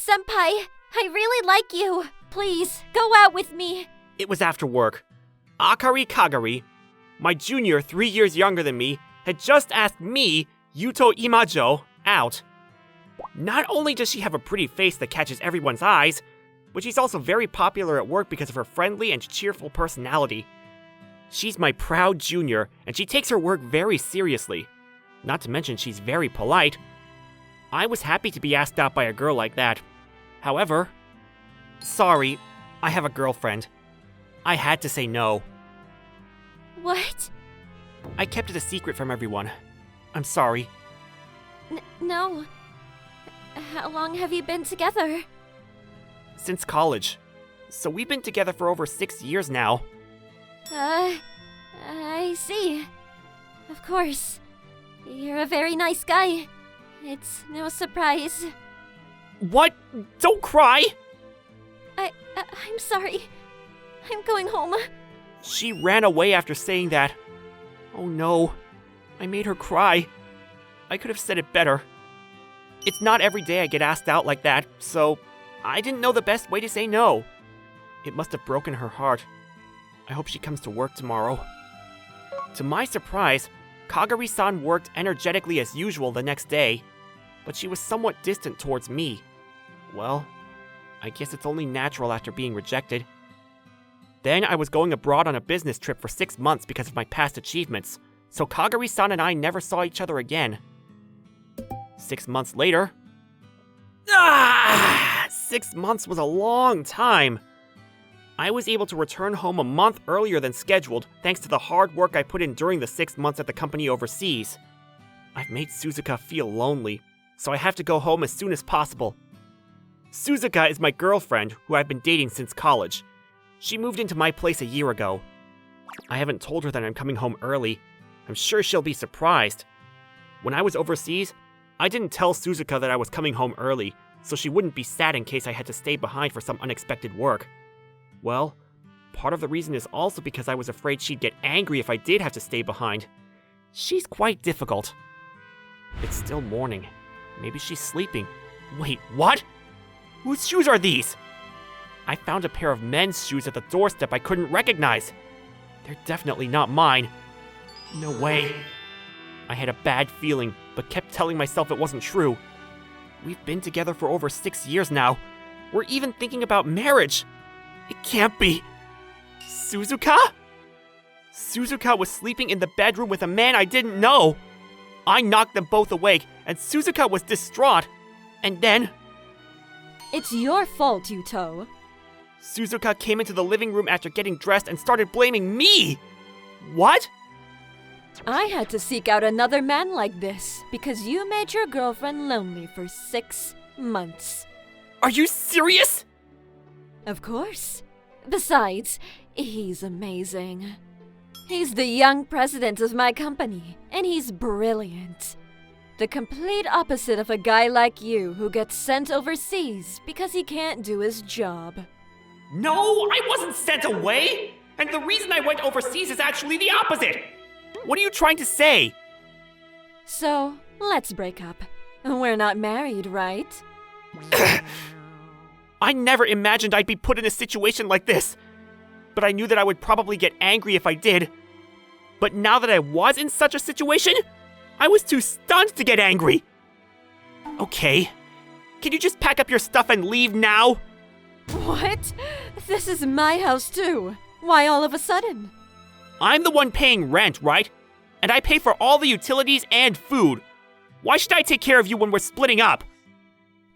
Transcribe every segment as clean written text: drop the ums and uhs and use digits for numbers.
Senpai, I really like you. Please, go out with me. It was after work. Akari Kagari, my junior 3 years younger than me, had just asked me, Yuto Imajo, out. Not only does she have a pretty face that catches everyone's eyes, but she's also very popular at work because of her friendly and cheerful personality. She's my proud junior, and she takes her work very seriously. Not to mention she's very polite. I was happy to be asked out by a girl like that. However, sorry, I have a girlfriend. I had to say no. What? I kept it a secret from everyone. I'm sorry. No. How long have you been together? Since college. So we've been together for over 6 years now. I see. Of course. You're a very nice guy. It's no surprise. What? Don't cry! I'm sorry. I'm going home. She ran away after saying that. Oh no. I made her cry. I could have said it better. It's not every day I get asked out like that, so I didn't know the best way to say no. It must have broken her heart. I hope she comes to work tomorrow. To my surprise, Kagari-san worked energetically as usual the next day, but she was somewhat distant towards me. Well, I guess it's only natural after being rejected. Then I was going abroad on a business trip for 6 months because of my past achievements, so Kagari-san and I never saw each other again. 6 months later... 6 months was a long time. I was able to return home a month earlier than scheduled thanks to the hard work I put in during the 6 months at the company overseas. I've made Suzuka feel lonely, so I have to go home as soon as possible. Suzuka is my girlfriend, who I've been dating since college. She moved into my place a year ago. I haven't told her that I'm coming home early. I'm sure she'll be surprised. When I was overseas, I didn't tell Suzuka that I was coming home early, so she wouldn't be sad in case I had to stay behind for some unexpected work. Well, part of the reason is also because I was afraid she'd get angry if I did have to stay behind. She's quite difficult. It's still morning. Maybe she's sleeping. Wait, what? Whose shoes are these? I found a pair of men's shoes at the doorstep I couldn't recognize. They're definitely not mine. No way. I had a bad feeling, but kept telling myself it wasn't true. We've been together for over 6 years now. We're even thinking about marriage. It can't be. Suzuka? Suzuka was sleeping in the bedroom with a man I didn't know. I knocked them both awake, and Suzuka was distraught. And then... It's your fault, Yuto. Suzuka came into the living room after getting dressed and started blaming me! What? I had to seek out another man like this because you made your girlfriend lonely for 6 months. Are you serious? Of course. Besides, he's amazing. He's the young president of my company, and he's brilliant. The complete opposite of a guy like you who gets sent overseas because he can't do his job. No, I wasn't sent away! And the reason I went overseas is actually the opposite! What are you trying to say? So, let's break up. We're not married, right? I never imagined I'd be put in a situation like this. But I knew that I would probably get angry if I did. But now that I was in such a situation, I was too stunned to get angry. Okay, can you just pack up your stuff and leave now? What? This is my house too. Why all of a sudden? I'm the one paying rent, right? And I pay for all the utilities and food. Why should I take care of you when we're splitting up?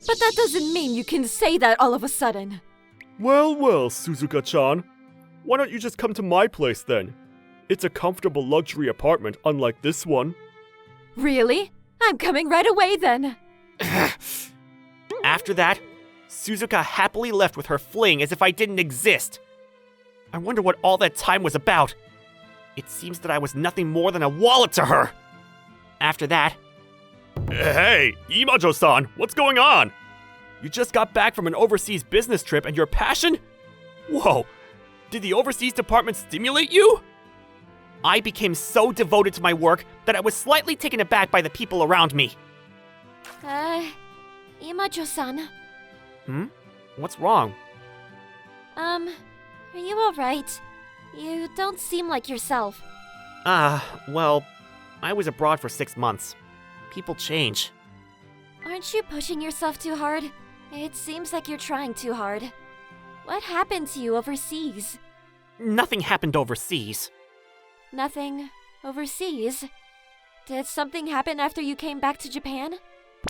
But that doesn't mean you can say that all of a sudden. Well, Suzuka-chan. Why don't you just come to my place then? It's a comfortable luxury apartment, unlike this one. Really? I'm coming right away then. After that, Suzuka happily left with her fling as if I didn't exist. I wonder what all that time was about. It seems that I was nothing more than a wallet to her. After that... Hey, Imajo-san, what's going on? You just got back from an overseas business trip and your passion? Whoa, did the overseas department stimulate you? I became so devoted to my work that I was slightly taken aback by the people around me. Imajo-san. What's wrong? Are you alright? You don't seem like yourself. Well, I was abroad for 6 months. People change. Aren't you pushing yourself too hard? It seems like you're trying too hard. What happened to you overseas? Nothing happened overseas. Nothing overseas? Did something happen after you came back to Japan?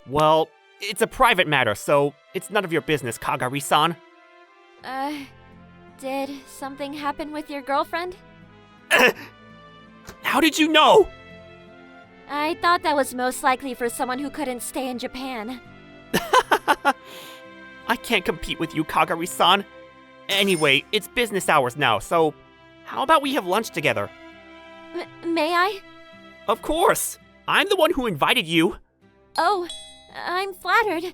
Well, it's a private matter, so it's none of your business, Kagari-san. Did something happen with your girlfriend? How did you know? I thought that was most likely for someone who couldn't stay in Japan. I can't compete with you, Kagari-san. Anyway, it's business hours now, so how about we have lunch together? May I? Of course! I'm the one who invited you. Oh, I'm flattered.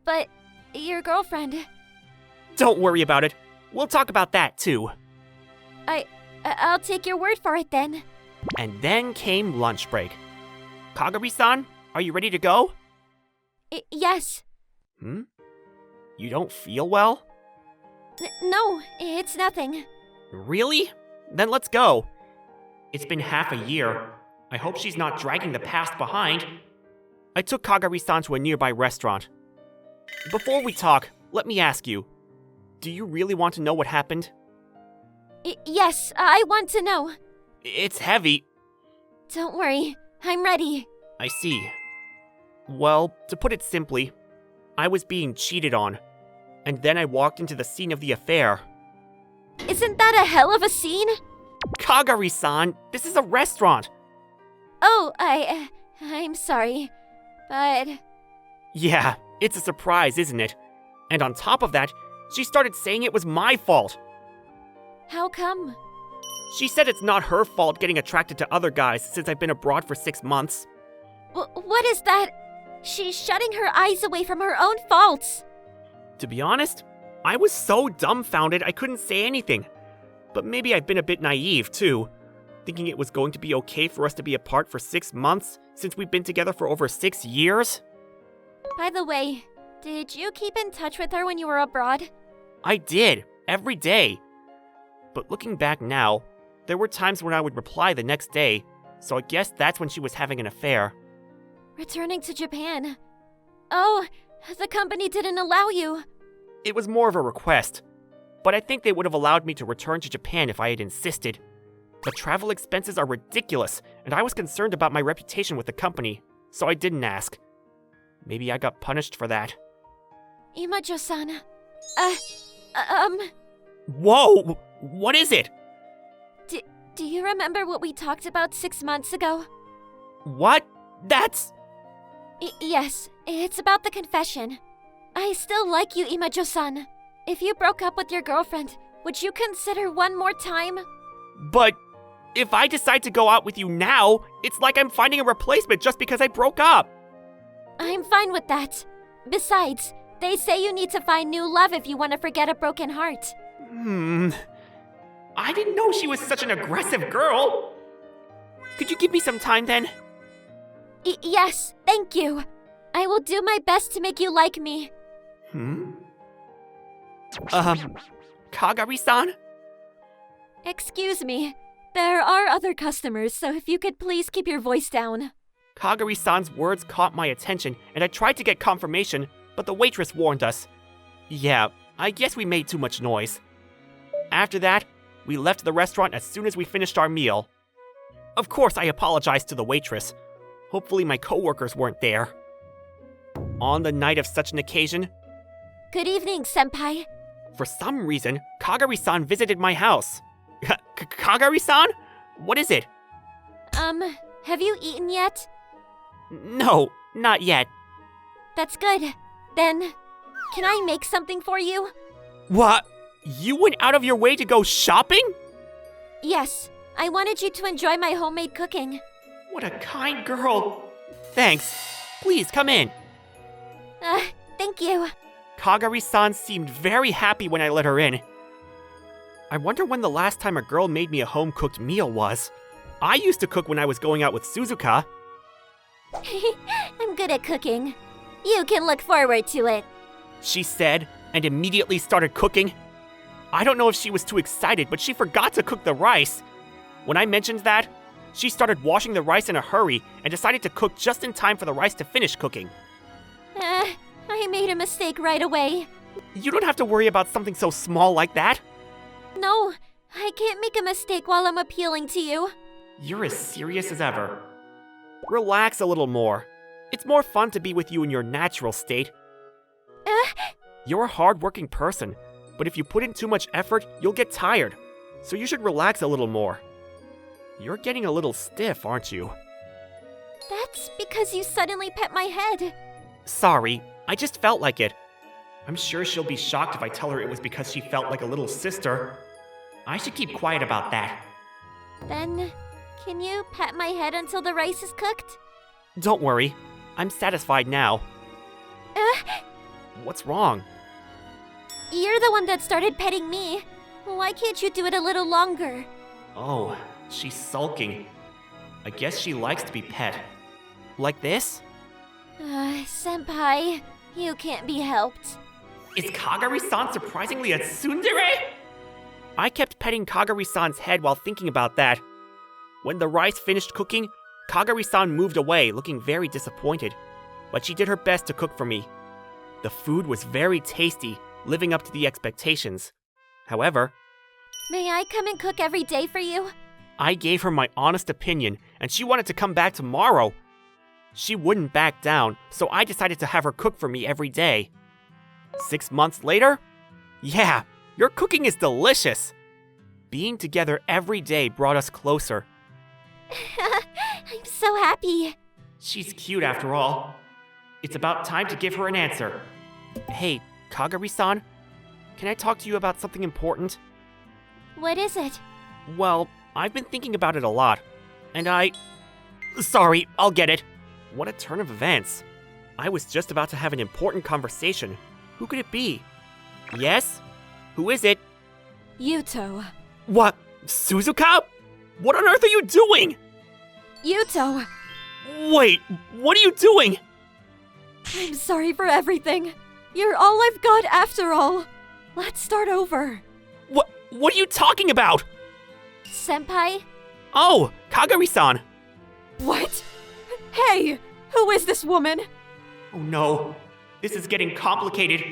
But your girlfriend... Don't worry about it. We'll talk about that too. I'll take your word for it then. And then came lunch break. Kagari-san, are you ready to go? Yes. You don't feel well? No, it's nothing. Really? Then let's go. It's been half a year. I hope she's not dragging the past behind. I took Kagari-san to a nearby restaurant. Before we talk, let me ask you. Do you really want to know what happened? Yes, I want to know. It's heavy. Don't worry, I'm ready. I see. Well, to put it simply, I was being cheated on. And then I walked into the scene of the affair. Isn't that a hell of a scene? Kagari-san, this is a restaurant. Oh, I'm sorry, but... Yeah, it's a surprise, isn't it? And on top of that, she started saying it was my fault. How come? She said it's not her fault getting attracted to other guys since I've been abroad for 6 months. What is that? She's shutting her eyes away from her own faults. To be honest, I was so dumbfounded I couldn't say anything. But maybe I've been a bit naive, too. Thinking it was going to be okay for us to be apart for 6 months since we've been together for over 6 years. By the way, did you keep in touch with her when you were abroad? I did, every day. But looking back now, there were times when I would reply the next day, so I guess that's when she was having an affair. Returning to Japan. Oh, the company didn't allow you. It was more of a request, but I think they would have allowed me to return to Japan if I had insisted. The travel expenses are ridiculous, and I was concerned about my reputation with the company, so I didn't ask. Maybe I got punished for that. Imajo-san. Whoa! What is it? Do you remember what we talked about 6 months ago? What? That's... Yes, it's about the confession. I still like you, Imajo-san. If you broke up with your girlfriend, would you consider one more time? But if I decide to go out with you now, it's like I'm finding a replacement just because I broke up. I'm fine with that. Besides, they say you need to find new love if you want to forget a broken heart. I didn't know she was such an aggressive girl. Could you give me some time then? Yes, thank you. I will do my best to make you like me. Kagari-san? Excuse me. There are other customers, so if you could please keep your voice down. Kagari-san's words caught my attention, and I tried to get confirmation, but the waitress warned us. Yeah, I guess we made too much noise. After that, we left the restaurant as soon as we finished our meal. Of course, I apologized to the waitress. Hopefully my coworkers weren't there. On the night of such an occasion... Good evening, senpai. For some reason, Kagari-san visited my house. Kagari-san? What is it? Have you eaten yet? No, not yet. That's good. Then, can I make something for you? What? You went out of your way to go shopping? Yes, I wanted you to enjoy my homemade cooking. What a kind girl. Thanks. Please, come in. Thank you. Kagari-san seemed very happy when I let her in. I wonder when the last time a girl made me a home-cooked meal was. I used to cook when I was going out with Suzuka. I'm good at cooking. You can look forward to it. she said, and immediately started cooking. I don't know if she was too excited, but she forgot to cook the rice. When I mentioned that, she started washing the rice in a hurry and decided to cook just in time for the rice to finish cooking. I made a mistake right away. You don't have to worry about something so small like that. No, I can't make a mistake while I'm appealing to you. You're as serious as ever. Relax a little more. It's more fun to be with you in your natural state. You're a hard-working person, but if you put in too much effort, you'll get tired. So you should relax a little more. You're getting a little stiff, aren't you? That's because you suddenly pet my head. Sorry, I just felt like it. I'm sure she'll be shocked if I tell her it was because she felt like a little sister. I should keep quiet about that. Then, can you pet my head until the rice is cooked? Don't worry, I'm satisfied now. What's wrong? You're the one that started petting me. Why can't you do it a little longer? Oh, she's sulking. I guess she likes to be pet. Like this? Senpai, you can't be helped. Is Kagari-san surprisingly a tsundere? I kept petting Kagari-san's head while thinking about that. When the rice finished cooking, Kagari-san moved away, looking very disappointed. But she did her best to cook for me. The food was very tasty, living up to the expectations. However, May I come and cook every day for you? I gave her my honest opinion, and she wanted to come back tomorrow. She wouldn't back down, so I decided to have her cook for me every day. 6 months later? Yeah, your cooking is delicious. Being together every day brought us closer. I'm so happy. She's cute after all. It's about time to give her an answer. Hey, Kagari-san, can I talk to you about something important? What is it? Well, I've been thinking about it a lot, and Sorry, I'll get it. What a turn of events. I was just about to have an important conversation. Who could it be? Yes? Who is it? Yuto. What? Suzuka? What on earth are you doing? Yuto! Wait, what are you doing? I'm sorry for everything. You're all I've got after all. Let's start over. What are you talking about? Senpai? Oh, Kagari-san. What? Hey! Who is this woman? Oh no, this is getting complicated.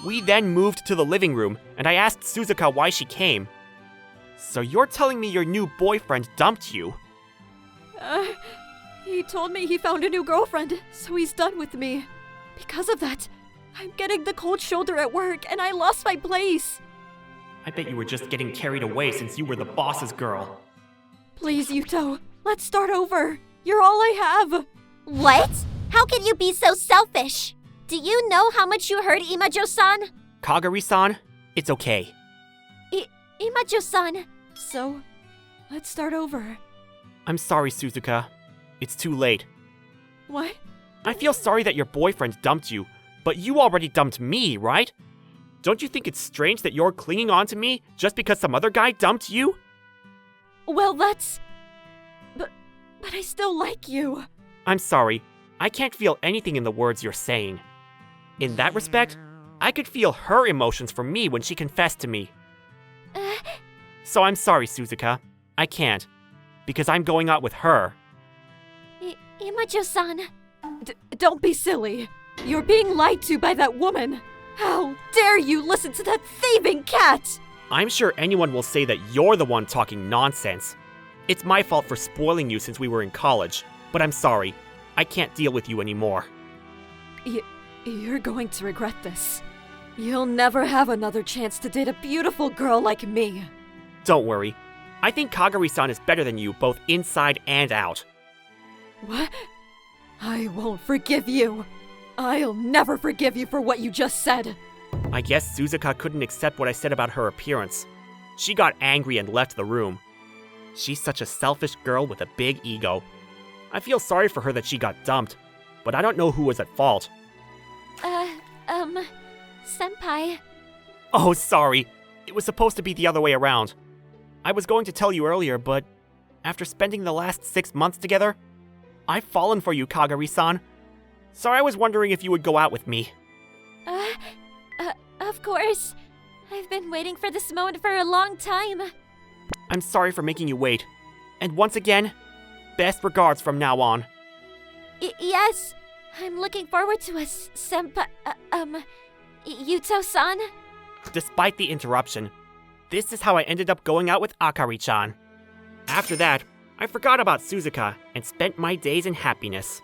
We then moved to the living room, and I asked Suzuka why she came. So you're telling me your new boyfriend dumped you? He told me he found a new girlfriend, so he's done with me. Because of that, I'm getting the cold shoulder at work, and I lost my place. I bet you were just getting carried away since you were the boss's girl. Please, Yuto, let's start over. You're all I have. What? How can you be so selfish? Do you know how much you hurt Imajo-san? Kagari-san, it's okay. Imajo-san. So, let's start over. I'm sorry, Suzuka. It's too late. What? I feel sorry that your boyfriend dumped you, but you already dumped me, right? Don't you think it's strange that you're clinging on to me just because some other guy dumped you? Well, that's... But I still like you. I'm sorry. I can't feel anything in the words you're saying. In that respect, I could feel her emotions for me when she confessed to me. So I'm sorry, Suzuka. I can't. Because I'm going out with her. Imajo-san. Don't be silly. You're being lied to by that woman. How dare you listen to that thieving cat? I'm sure anyone will say that you're the one talking nonsense. It's my fault for spoiling you since we were in college, but I'm sorry. I can't deal with you anymore. You're going to regret this. You'll never have another chance to date a beautiful girl like me. Don't worry. I think Kagari-san is better than you both inside and out. What? I won't forgive you. I'll never forgive you for what you just said. I guess Suzuka couldn't accept what I said about her appearance. She got angry and left the room. She's such a selfish girl with a big ego. I feel sorry for her that she got dumped, but I don't know who was at fault. Senpai. Oh, sorry. It was supposed to be the other way around. I was going to tell you earlier, but after spending the last 6 months together, I've fallen for you, Kagari-san. So I was wondering if you would go out with me. Of course. I've been waiting for this moment for a long time. I'm sorry for making you wait. And once again, best regards from now on. Yes. I'm looking forward to us, senpai. Yuto-san? Despite the interruption, this is how I ended up going out with Akari-chan. After that, I forgot about Suzuka and spent my days in happiness.